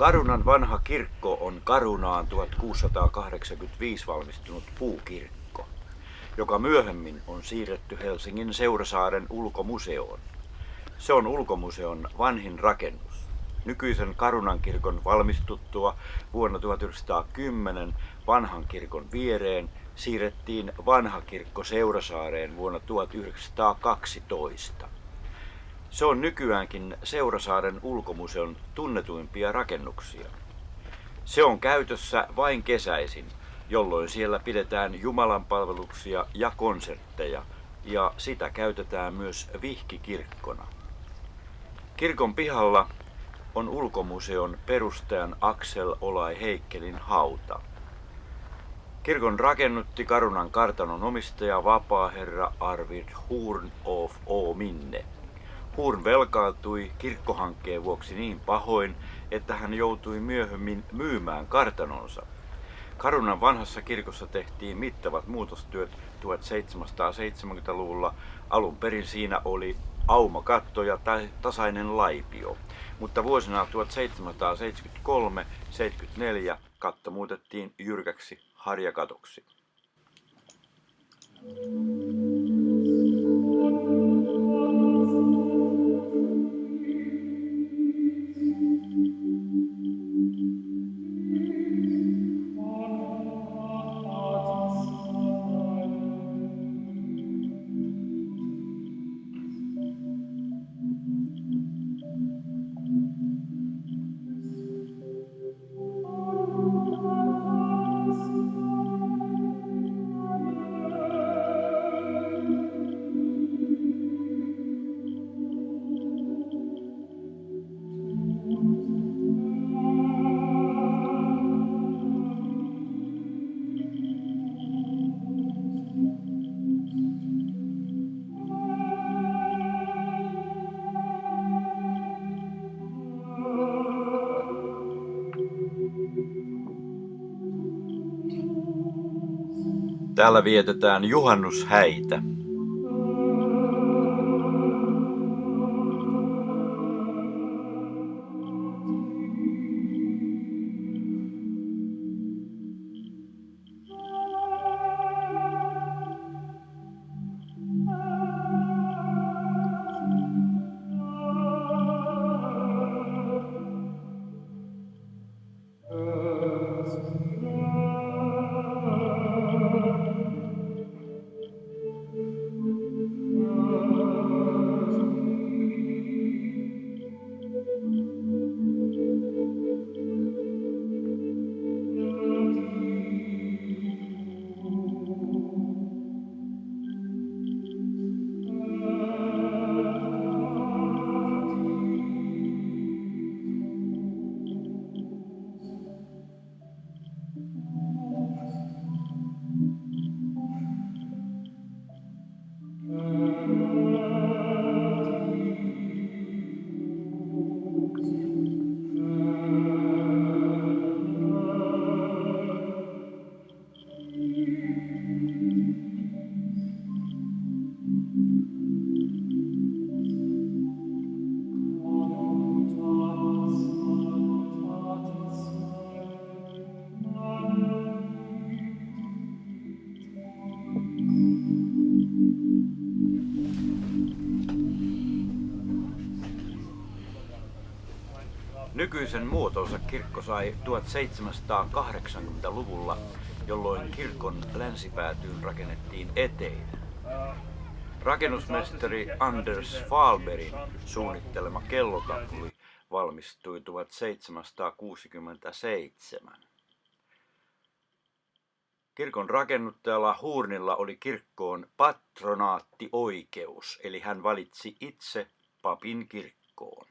Carunan vanha kirkko on Carunaan 1685 valmistunut puukirkko, joka myöhemmin on siirretty Helsingin Seurasaaren ulkomuseoon. Se on ulkomuseon vanhin rakennus. Nykyisen Carunan kirkon valmistuttua vuonna 1910 vanhan kirkon viereen siirrettiin vanha kirkko Seurasaareen vuonna 1912. Se on nykyäänkin Seurasaaren ulkomuseon tunnetuimpia rakennuksia. Se on käytössä vain kesäisin, jolloin siellä pidetään jumalanpalveluksia ja konsertteja, ja sitä käytetään myös vihkikirkkona. Kirkon pihalla on ulkomuseon perustajan Axel Olai Heikkelin hauta. Kirkon rakennutti Carunan kartanon omistaja vapaaherra Arvid Horn of Åminne. Horn velkaantui kirkkohankkeen vuoksi niin pahoin, että hän joutui myöhemmin myymään kartanonsa. Carunan vanhassa kirkossa tehtiin mittavat muutostyöt 1770-luvulla. Alun perin siinä oli aumakatto ja tasainen laipio, mutta vuosina 1773-74 katto muutettiin jyrkäksi harjakatoksi. Täällä vietetään juhannushäitä. Nykyisen muotonsa kirkko sai 1780-luvulla, jolloin kirkon länsipäätyyn rakennettiin eteinen. Rakennusmestari Anders Fahlbergin suunnittelema kellotapuli valmistui 1767. Kirkon rakennuttajalla Hornilla oli kirkkoon patronaattioikeus, eli hän valitsi itse papin kirkkoon.